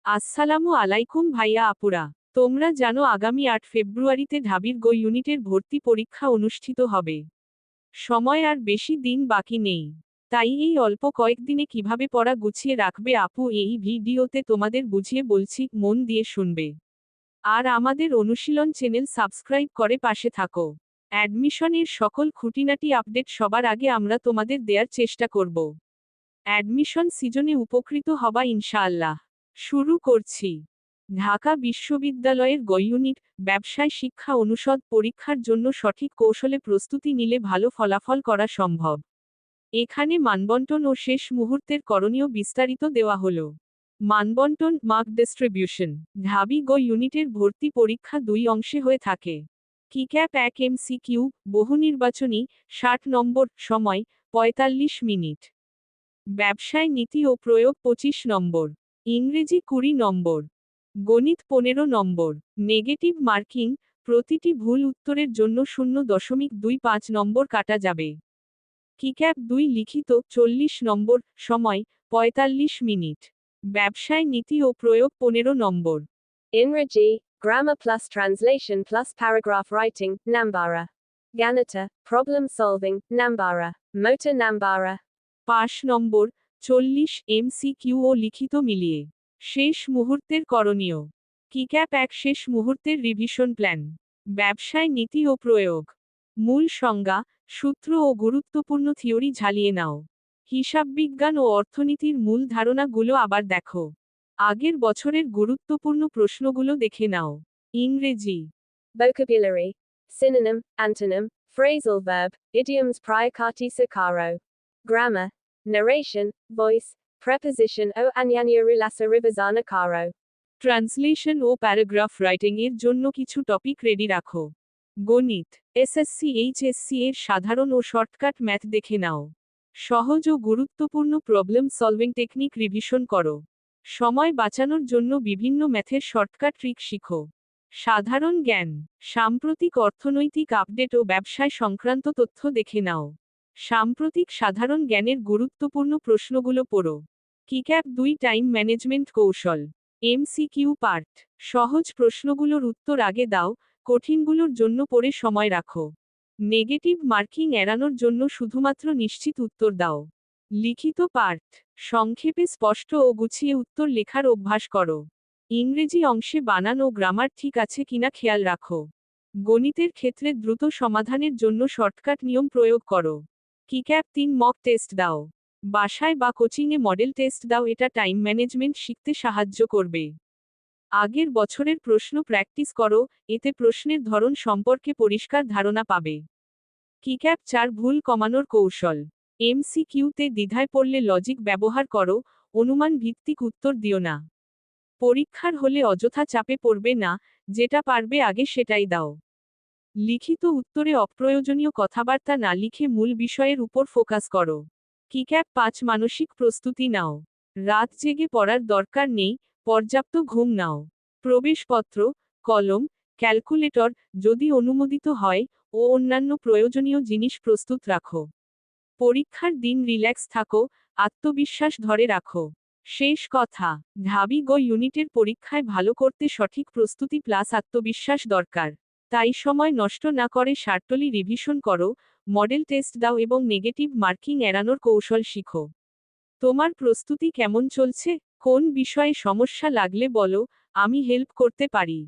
আসসালামু আলাইকুম ভাইয়া আপুরা। তোমরা জানো আগামী ৮ ফেব্রুয়ারিতে ঢাবির গো ইউনিটের ভর্তি পরীক্ষা অনুষ্ঠিত হবে। সময় আর বেশি দিন বাকি নেই। তাই এই অল্প কয়েকদিনে কিভাবে পড়া গুছিয়ে রাখবে আপু এই ভিডিওতে তোমাদের বুঝিয়ে বলছি, মন দিয়ে শুনবে। আর আমাদের অনুশীলন চ্যানেল সাবস্ক্রাইব করে পাশে থাকো। অ্যাডমিশনের সকল খুঁটিনাটি আপডেট সবার আগে আমরা তোমাদের দেওয়ার চেষ্টা করব। অ্যাডমিশন সিজনে উপকৃত হবা ইনশাআল্লাহ। শুরু করছি। ঢাকা বিশ্ববিদ্যালয়ের গ ইউনিট ব্যবসায় শিক্ষা অনুষদ পরীক্ষার জন্য সঠিক কৌশলে প্রস্তুতি নিলে ভালো ফলাফল করা সম্ভব। এখানে মানবণ্টন ও শেষ মুহূর্তের করণীয় বিস্তারিত দেওয়া হলো। মানবণ্টন মার্ক ডিস্ট্রিবিউশন। ঢাবি গ ইউনিটের ভর্তি পরীক্ষা দুই অংশে হয়ে থাকে। কিক্যাপ ১ MCQ বহুনির্বাচনী ৬০ নম্বর, সময় ৪৫ মিনিট। ব্যবসায় নীতি ও প্রয়োগ ২৫ নম্বর। ইংরেজি ২০ নম্বর। গণিত ১৫ নম্বর। নেগেটিভ মার্কিং, প্রতিটি ভুল উত্তরের জন্য ০.25 নম্বর কাটা যাবে। কিক্যাপ ২ লিখিত ৪০ নম্বর, সময় ৪৫ মিনিট। ব্যবসায় নীতি ও প্রয়োগ ১৫ নম্বর। Inraji, grammar plus translation plus paragraph writing, Nambara. Ganata, problem solving, Nambara. Motor Nambara. ৫ নম্বর, ৪০ MCQ ও লিখিত মিলিয়ে। শেষ মুহূর্তের করণীয়। কিক্যাপ ১ শেষ মুহূর্তের রিভিশন প্ল্যান। ব্যবসায় নীতি ও প্রয়োগ। মূল সংজ্ঞা, সূত্র ও গুরুত্বপূর্ণ থিওরি ঝালিয়ে নাও। হিসাববিজ্ঞান ও অর্থনীতির মূল ধারণাগুলো আবার দেখো। আগের বছরের গুরুত্বপূর্ণ প্রশ্নগুলো দেখে নাও। ইংরেজি। Vocabulary. Synonym, antonym, phrasal verb, idioms priakati sakaro. Grammar. Narration, voice, preposition o anyanyarulasa rivazana karo. Translation ও প্যারাগ্রাফ রাইটিং এর জন্য কিছু টপিক রেডি রাখো। গণিত, এসএসসি এইচএসসি এর সাধারণ ও শর্টকাট ম্যাথ দেখে নাও। সহজ ও গুরুত্বপূর্ণ প্রবলেম সলভিং টেকনিক রিভিশন করো। সময় বাঁচানোর জন্য বিভিন্ন ম্যাথের শর্টকাট ট্রিক শিখো। সাধারণ জ্ঞান, সাম্প্রতিক অর্থনৈতিক আপডেট ও ব্যবসায় সংক্রান্ত তথ্য দেখে নাও। সাম্প্রতিক সাধারণ জ্ঞানের গুরুত্বপূর্ণ প্রশ্নগুলো পড়ো। কিক্যাপ ২ টাইম ম্যানেজমেন্ট কৌশল। MCQ part. সহজ প্রশ্নগুলোর উত্তর আগে দাও, কঠিনগুলোর জন্য পড়ে সময় রাখো। নেগেটিভ মার্কিং এড়ানোর জন্য শুধুমাত্র নিশ্চিত উত্তর দাও। লিখিত পার্ট। সংক্ষেপে স্পষ্ট ও গুছিয়ে উত্তর লেখার অভ্যাস করো। ইংরেজি অংশে বানান ও গ্রামার ঠিক আছে কিনা খেয়াল রাখো। গণিতের ক্ষেত্রে দ্রুত সমাধানের জন্য শর্টকাট নিয়ম প্রয়োগ করো। কিক্যাপ ৩ মক টেস্ট দাও। বাসায় বা কোচিংয়ে মডেল টেস্ট দাও, এটা টাইম ম্যানেজমেন্ট শিখতে সাহায্য করবে। আগের বছরের প্রশ্ন প্র্যাকটিস করো, এতে প্রশ্নের ধরন সম্পর্কে পরিষ্কার ধারণা পাবে। কিক্যাপ ৪ ভুল কমানোর কৌশল। MCQতে দ্বিধায় পড়লে লজিক ব্যবহার করো, অনুমান ভিত্তিক উত্তর দিও না। পরীক্ষার হলে অযথা চাপে পড়বে না, যেটা পারবে আগে সেটাই দাও। লিখিত উত্তরে অপ্রয়োজনীয় কথাবার্তা না লিখে মূল বিষয়ের উপর ফোকাস করো। কিক্যাপ ৫ মানসিক প্রস্তুতি নাও। রাত জেগে পড়ার দরকার নেই, পর্যাপ্ত ঘুম নাও। প্রবেশপত্র, কলম, ক্যালকুলেটর, যদি অনুমোদিত হয়, ও অন্যান্য প্রয়োজনীয় জিনিস প্রস্তুত রাখো। পরীক্ষার দিন রিল্যাক্স থাকো, আত্মবিশ্বাস ধরে রাখো। শেষ কথা, ঢাবি গ ইউনিটের পরীক্ষায় ভালো করতে সঠিক প্রস্তুতি প্লাস আত্মবিশ্বাস দরকার। তাই সময় নষ্ট না করে শার্টলি রিভিশন করো, মডেল টেস্ট দাও এবং নেগেটিভ মার্কিং এড়ানোর কৌশল শিখো। তোমার প্রস্তুতি কেমন চলছে? কোন বিষয়ে সমস্যা লাগলে বলো, আমি হেল্প করতে পারি।